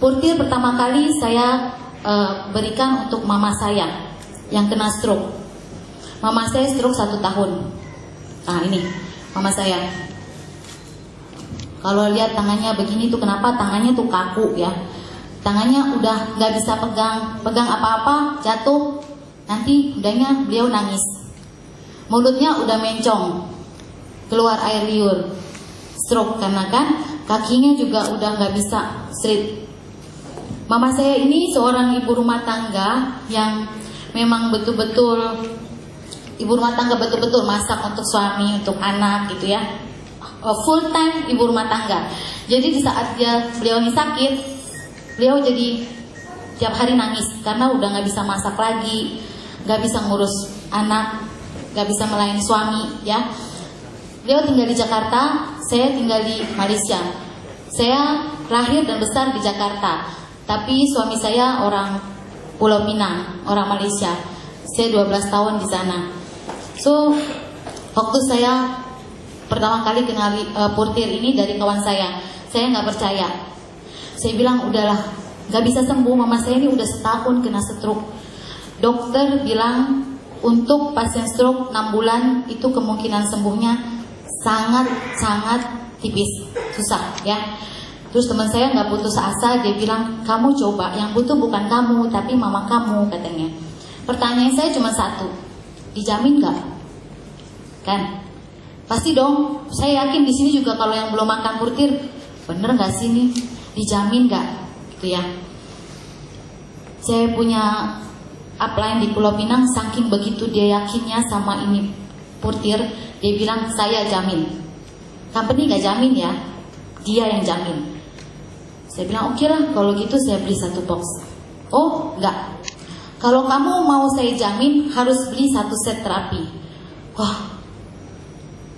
Portir pertama kali saya berikan untuk mama saya yang kena stroke. Mama saya stroke 1 tahun. Nah ini mama saya. Kalau lihat tangannya begini tuh kenapa tangannya tuh kaku ya. Tangannya udah nggak bisa pegang apa-apa, jatuh, nanti udahnya beliau nangis. Mulutnya udah mencong, keluar air liur, stroke karena kan kakinya juga udah nggak bisa straight. Mama saya ini seorang ibu rumah tangga yang memang betul-betul ibu rumah tangga, betul-betul masak untuk suami, untuk anak gitu ya. Full time ibu rumah tangga. Jadi di saat beliau ini sakit, beliau jadi tiap hari nangis karena udah nggak bisa masak lagi, nggak bisa ngurus anak, nggak bisa melayani suami ya. Beliau tinggal di Jakarta, saya tinggal di Malaysia. Saya lahir dan besar di Jakarta, tapi suami saya orang Pulau Pinang, orang Malaysia. Saya 12 tahun di sana. So, waktu saya pertama kali kenal Portir ini dari kawan saya nggak percaya. Saya bilang udahlah, nggak bisa sembuh, mama saya ini udah setahun kena stroke. Dokter bilang untuk pasien stroke 6 bulan itu kemungkinan sembuhnya sangat tipis, susah ya. Terus teman saya nggak putus asa, dia bilang kamu coba, yang butuh bukan kamu tapi mama kamu katanya. Pertanyaan saya cuma satu, dijamin nggak? Kan? Pasti dong. Saya yakin di sini juga kalau yang belum makan Portir, bener nggak sih nih? Dijamin nggak? Gitu ya. Saya punya upline di Pulau Pinang, saking begitu dia yakinnya sama ini Portir, dia bilang saya jamin. Company nggak jamin ya, dia yang jamin. Saya bilang oke lah, kalau gitu saya beli 1 box. Oh enggak, kalau kamu mau saya jamin harus beli 1 set terapi. Wah,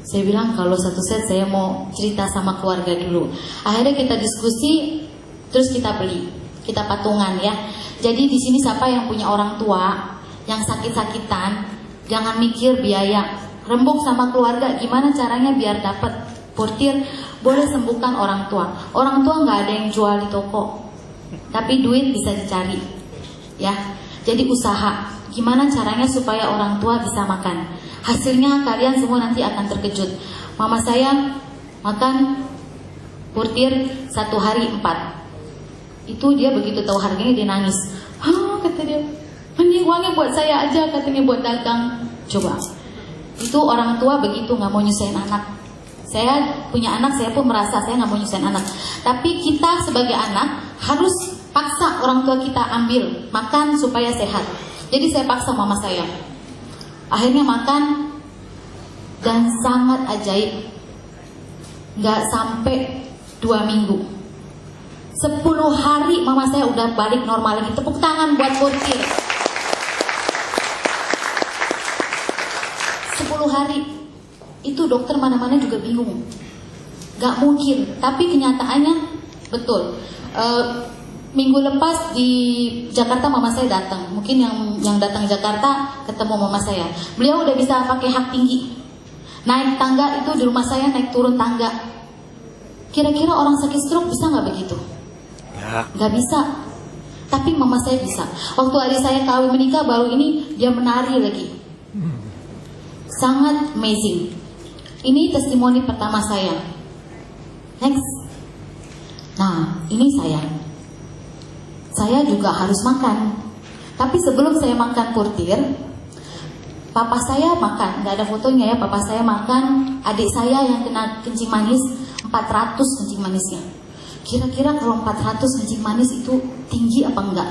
saya bilang kalau 1 set saya mau cerita sama keluarga dulu. Akhirnya kita diskusi, terus kita beli, kita patungan ya. Jadi di sini siapa yang punya orang tua yang sakit-sakitan, jangan mikir biaya, rembuk sama keluarga gimana caranya biar dapat Portir. Boleh sembuhkan orang tua. Orang tua nggak ada yang jual di toko, tapi duit bisa dicari ya. Jadi usaha gimana caranya supaya orang tua bisa makan. Hasilnya kalian semua nanti akan terkejut. Mama saya makan Portir 1 hari 4. Itu dia begitu tahu harganya dia nangis. Hah, kata dia, mending uangnya buat saya aja, katanya buat dagang. Coba, itu orang tua begitu nggak mau nyusahin anak. Saya punya anak, saya pun merasa saya nggak mau nyusahin anak. Tapi kita sebagai anak harus paksa orang tua kita ambil makan supaya sehat. Jadi saya paksa mama saya. Akhirnya makan dan sangat ajaib. Nggak sampai 2 minggu. 10 hari mama saya udah balik normal lagi. Tepuk tangan buat Portir. 10 hari. Itu dokter mana-mana juga bingung. Gak mungkin, tapi kenyataannya betul. Minggu lepas di Jakarta mama saya datang. Mungkin yang datang Jakarta ketemu mama saya. Beliau udah bisa pakai hak tinggi. Naik tangga itu di rumah saya naik turun tangga. Kira-kira orang sakit stroke bisa gak begitu? Ya. Gak bisa. Tapi mama saya bisa. Waktu adik saya kawin menikah baru ini dia menari lagi. Sangat amazing. Ini testimoni pertama saya. Next. Nah, ini saya. Saya juga harus makan. Tapi sebelum saya makan Portir, papa saya makan. Nggak ada fotonya ya, papa saya makan. Adik saya yang kena kencing manis, 400 kencing manisnya. Kira-kira kalau 400 kencing manis itu tinggi apa enggak?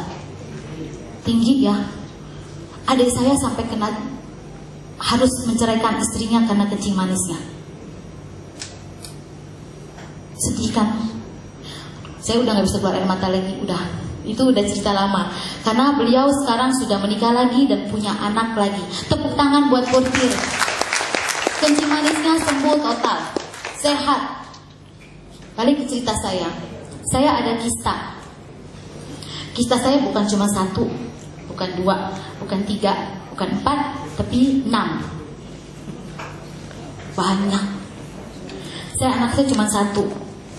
Tinggi ya. Adik saya sampai kena harus menceraikan istrinya karena kencing manisnya. Sedih kan? Saya udah gak bisa keluar air mata lagi. Itu udah cerita lama. Karena beliau sekarang sudah menikah lagi dan punya anak lagi. Tepuk tangan buat Portir. Kencing manisnya sembuh total, sehat. Balik ke cerita saya. Saya ada kista. Kista saya bukan cuma 1, bukan 2, bukan 3, bukan 4, tapi 6. Banyak. Anak saya cuma 1.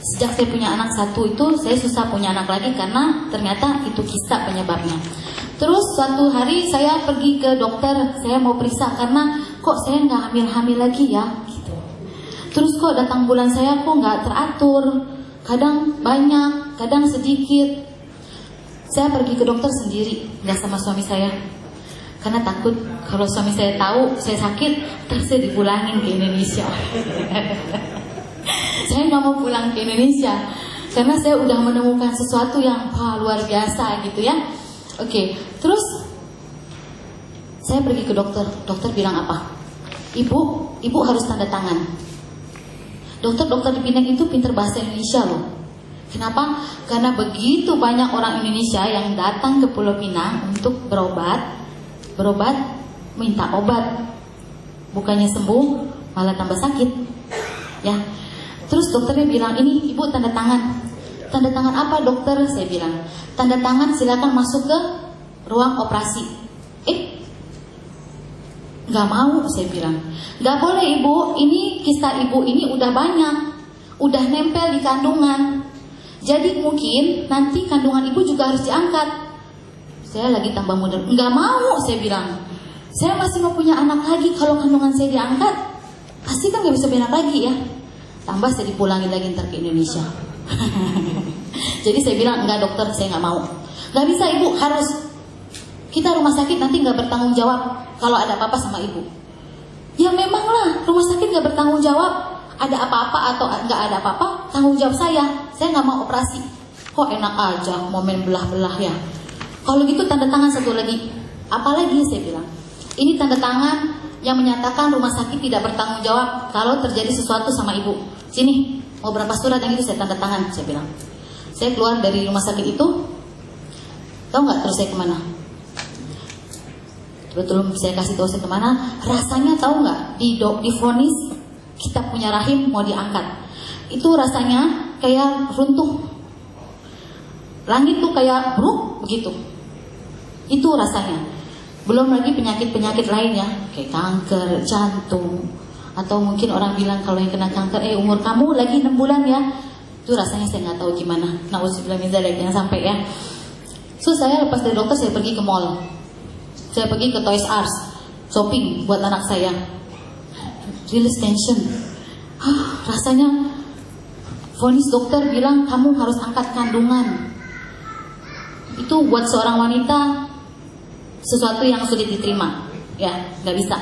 Sejak saya punya anak satu itu, saya susah punya anak lagi karena ternyata itu kista penyebabnya. Terus suatu hari saya pergi ke dokter, saya mau periksa karena kok saya nggak hamil-hamil lagi ya, gitu. Terus kok datang bulan saya kok nggak teratur, kadang banyak, kadang sedikit. Saya pergi ke dokter sendiri, nggak sama suami saya. Karena takut kalau suami saya tahu saya sakit, terus saya dipulangin ke Indonesia. Saya nggak mau pulang ke Indonesia karena saya udah menemukan sesuatu yang luar biasa gitu ya. Oke, terus saya pergi ke dokter. Dokter bilang apa? Ibu harus tanda tangan. Dokter di Pinang itu pinter bahasa Indonesia loh. Kenapa? Karena begitu banyak orang Indonesia yang datang ke Pulau Pinang untuk berobat, minta obat, bukannya sembuh malah tambah sakit, ya. Terus dokternya bilang, ini ibu tanda tangan. Tanda tangan apa dokter? Saya bilang, tanda tangan silakan masuk ke ruang operasi. Nggak mau, saya bilang. Nggak boleh ibu, ini kista ibu ini udah banyak, udah nempel di kandungan. Jadi mungkin nanti kandungan ibu juga harus diangkat. Saya lagi tambah muda. Nggak mau, saya bilang. Saya masih mau punya anak lagi. Kalau kandungan saya diangkat, pasti kan nggak bisa punya anak lagi ya. Tambah saya dipulangin lagi ntar ke Indonesia. Jadi saya bilang, enggak dokter, saya nggak mau. Nggak bisa ibu, harus. Kita rumah sakit nanti nggak bertanggung jawab kalau ada apa-apa sama ibu. Ya memanglah, rumah sakit nggak bertanggung jawab. Ada apa-apa atau nggak ada apa-apa, tanggung jawab saya. Saya nggak mau operasi. Kok enak aja, mau main belah-belah ya. Kalau gitu tanda tangan satu lagi. Apalagi saya bilang, ini tanda tangan yang menyatakan rumah sakit tidak bertanggung jawab kalau terjadi sesuatu sama ibu. Sini, mau berapa surat yang itu saya tanda tangan, saya bilang. Saya keluar dari rumah sakit itu, tahu nggak terus saya kemana? Betul, saya kasih tahu saya kemana. Rasanya tahu nggak? Di vonis kita punya rahim mau diangkat. Itu rasanya kayak runtuh. Langit tuh kayak bruk begitu. Itu rasanya. Belum lagi penyakit-penyakit lainnya kayak kanker, jantung, atau mungkin orang bilang kalau yang kena kanker, umur kamu lagi 6 bulan ya. Itu rasanya saya nggak tahu gimana. Nauzubillah min dzalik, jangan sampai ya. So saya lepas dari dokter saya pergi ke mall. Saya pergi ke Toys R Us, shopping buat anak saya. Release tension. Rasanya vonis dokter bilang kamu harus angkat kandungan. Itu buat seorang wanita sesuatu yang sulit diterima, ya nggak bisa.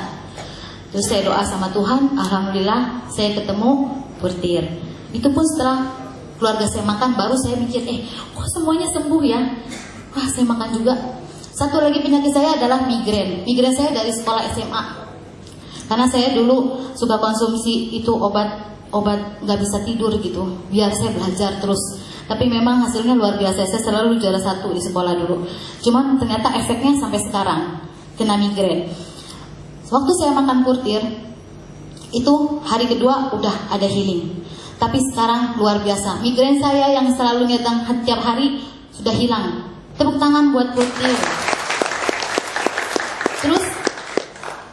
Terus saya doa sama Tuhan, alhamdulillah saya ketemu portir. Itu pun setelah keluarga saya makan, baru saya mikir, kok semuanya sembuh ya? Wah, saya makan juga. Satu lagi penyakit saya adalah migrain. Migrain saya dari sekolah SMA. Karena saya dulu suka konsumsi itu obat nggak bisa tidur gitu, biar saya belajar terus. Tapi memang hasilnya luar biasa. Saya selalu juara 1 di sekolah dulu. Cuman ternyata efeknya sampai sekarang kena migrain. Waktu saya makan portir itu hari kedua udah ada healing. Tapi sekarang luar biasa. Migrain saya yang selalu datang tiap hari sudah hilang. Tepuk tangan buat portir. Terus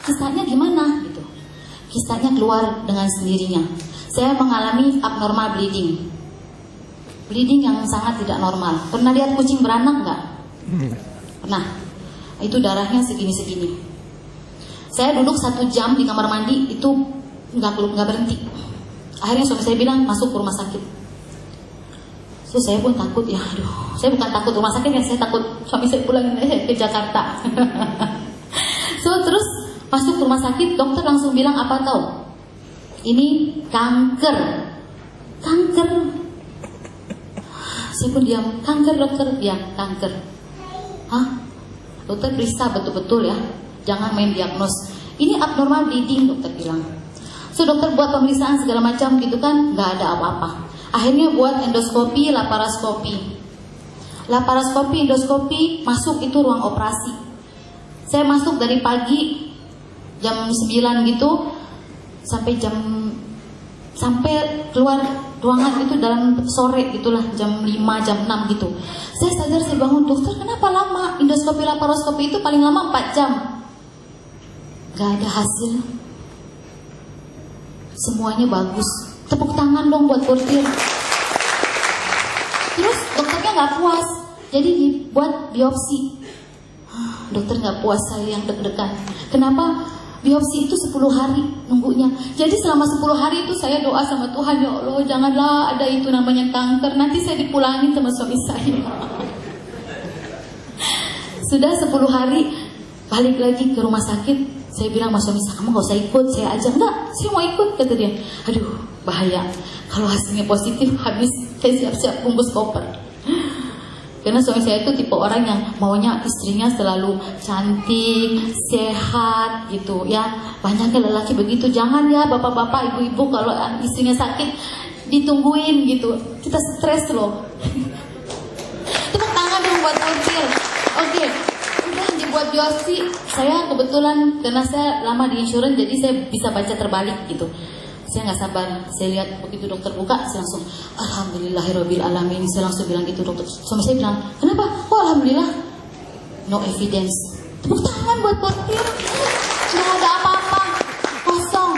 kisahnya gimana gitu? Kisahnya keluar dengan sendirinya. Saya mengalami abnormal bleeding. Bleeding yang sangat tidak normal. Pernah lihat kucing beranak nggak? Pernah. Itu darahnya segini-segini. Saya duduk 1 jam di kamar mandi itu nggak berhenti. Akhirnya suami saya bilang masuk ke rumah sakit. So saya pun takut ya. Aduh, saya bukan takut rumah sakit ya, saya takut suami saya pulang ke Jakarta. So terus masuk ke rumah sakit, dokter langsung bilang apa tahu? Ini kanker. Kanker. Saya pun diam. Kanker dokter? Ya, kanker. Hah? Dokter periksa betul-betul ya. Jangan main diagnos. Ini abnormal bleeding, dokter bilang. So dokter buat pemeriksaan segala macam gitu kan, nggak ada apa-apa. Akhirnya buat endoskopi, laparoskopi. Laparoskopi, endoskopi, masuk itu ruang operasi. Saya masuk dari pagi jam 9 gitu sampai keluar ruangan itu dalam sore gitulah, jam 5, jam 6 gitu. Saya sadar, saya bangun, dokter kenapa lama? Endoskopi, laparoskopi itu paling lama 4 jam. Gak ada hasil. Semuanya bagus. Tepuk tangan dong buat portir. dokternya nggak puas, jadi dibuat biopsi. Dokter nggak puas, saya yang deg-degan. Kenapa? Biopsi itu 10 hari nunggunya. Jadi selama 10 hari itu saya doa sama Tuhan, ya Allah janganlah ada itu namanya kanker, nanti saya dipulangin sama suami saya. Sudah 10 hari balik lagi ke rumah sakit. Saya bilang sama suami saya, kamu gak usah ikut, saya aja. Enggak, saya mau ikut, kata dia. Aduh, bahaya. Kalau hasilnya positif, habis saya siap-siap bungkus koper. Karena suami saya itu tipe orang yang maunya istrinya selalu cantik, sehat gitu ya. Banyaknya lelaki begitu. Jangan ya bapak-bapak, ibu-ibu kalau istrinya sakit ditungguin gitu. Kita stres loh. Tepuk tangan dong buat Portir. Oke. Buat biopsi, saya kebetulan karena saya lama di insurance, jadi saya bisa baca terbalik gitu. Saya nggak sabar, saya lihat begitu dokter buka, saya langsung alhamdulillahirabbil alamin. Saya langsung bilang gitu dokter. Suami saya bilang, kenapa? Oh alhamdulillah, no evidence. Tepuk tangan buat Portir. Nggak ada apa-apa, kosong,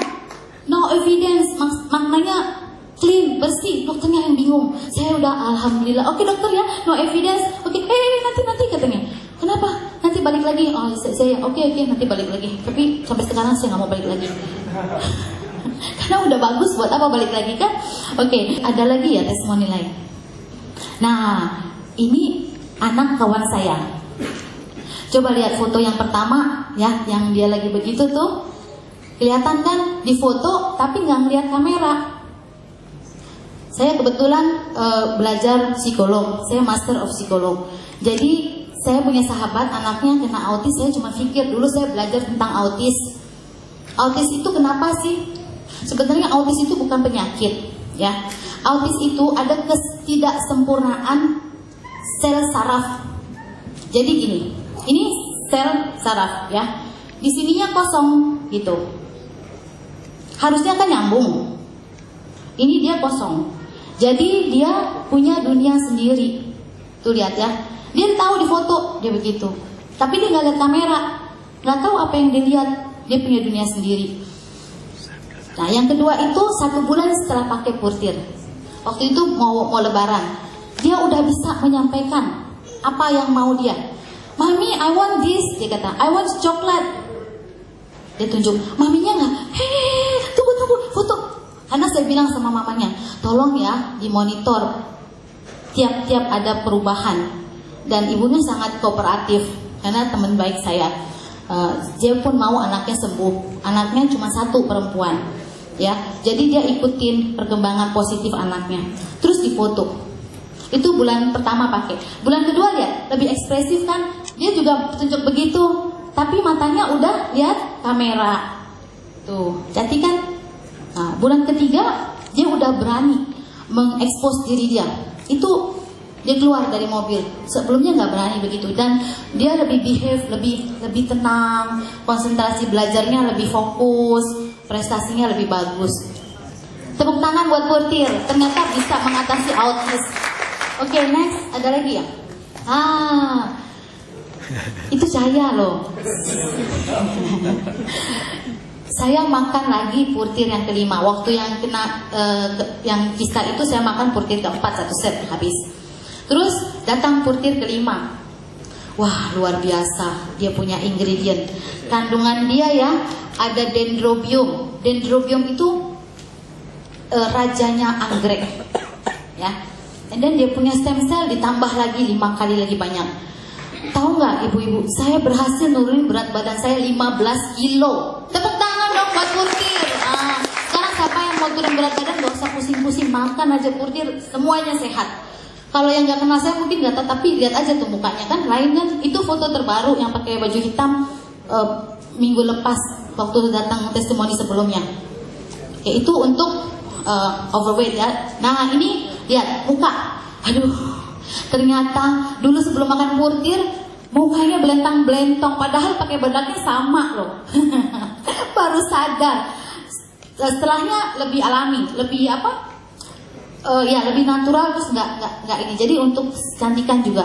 no evidence. Maknanya clean, bersih. Dokternya yang bingung. Saya udah alhamdulillah. Oke dokter ya, no evidence. Oke, nanti katanya. Kenapa? Nanti balik lagi. Oh, saya oke, nanti balik lagi. Tapi sampai sekarang saya nggak mau balik lagi. Karena udah bagus, buat apa balik lagi kan? Oke, ada lagi ya testimoni lain. Nah, ini anak kawan saya. Coba lihat foto yang pertama ya, yang dia lagi begitu tuh. Kelihatan kan di foto, tapi nggak ngeliat kamera. Saya kebetulan belajar psikolog. Saya master of psikolog. Jadi saya punya sahabat anaknya kena autis. Saya cuma pikir dulu saya belajar tentang autis. Autis itu kenapa sih? Sebenarnya autis itu bukan penyakit, ya. Autis itu ada ketidaksempurnaan sel saraf. Jadi gini, ini sel saraf, ya. Di sininya kosong, gitu. Harusnya kan nyambung. Ini dia kosong. Jadi dia punya dunia sendiri. Tuh lihat ya. Dia tahu di foto dia begitu, tapi dia nggak lihat kamera, nggak tahu apa yang dia lihat. Dia punya dunia sendiri. Nah, yang kedua itu 1 bulan setelah pakai Portir. Waktu itu mau lebaran, dia udah bisa menyampaikan apa yang mau dia. Mami, I want this, dia kata. I want coklat. Dia tunjuk, maminya nggak. Tunggu, foto. Karena saya bilang sama mamanya, tolong ya dimonitor tiap-tiap ada perubahan. Dan ibunya sangat kooperatif karena teman baik saya. Dia pun mau anaknya sembuh. Anaknya cuma 1 perempuan, ya. Jadi dia ikutin perkembangan positif anaknya. Terus difoto. Itu bulan pertama pakai. Bulan kedua lihat lebih ekspresif kan? Dia juga tunjuk begitu, tapi matanya udah lihat kamera. Tuh, cantik kan? Nah, bulan ketiga dia udah berani mengekspos diri dia. Itu dia keluar dari mobil. Sebelumnya nggak berani begitu, dan dia lebih behave, lebih tenang, konsentrasi belajarnya lebih fokus, prestasinya lebih bagus. Tepuk tangan buat Portir, ternyata bisa mengatasi autis. Oke, next, ada lagi ya? Itu saya loh. Saya makan lagi Portir yang kelima. Waktu yang kena yang kista itu saya makan Portir keempat, 1 set habis. Terus datang Portir kelima. Wah, luar biasa. Dia punya ingredient. Kandungan dia ya, ada dendrobium. Dendrobium itu rajanya anggrek. Ya. And then dia punya stem cell ditambah lagi 5 kali lagi banyak. Tahu nggak ibu-ibu, saya berhasil nurunin berat badan saya 15 kilo. Tepuk tangan dong buat Portir. Sekarang siapa yang mau turun berat badan gak usah pusing-pusing, makan aja Portir, semuanya sehat. Kalau yang nggak kenal saya mungkin nggak tahu, tapi lihat aja tuh mukanya kan lain kan. Itu foto terbaru yang pakai baju hitam minggu lepas waktu datang testimoni sebelumnya. Oke, itu untuk overweight ya. Nah ini lihat muka, aduh ternyata dulu sebelum makan Portir mukanya belentang-belentong, padahal pakai bedaknya sama loh. Baru sadar. Setelahnya lebih alami, lebih apa? Ya lebih natural, terus nggak ini. Jadi untuk kecantikan juga.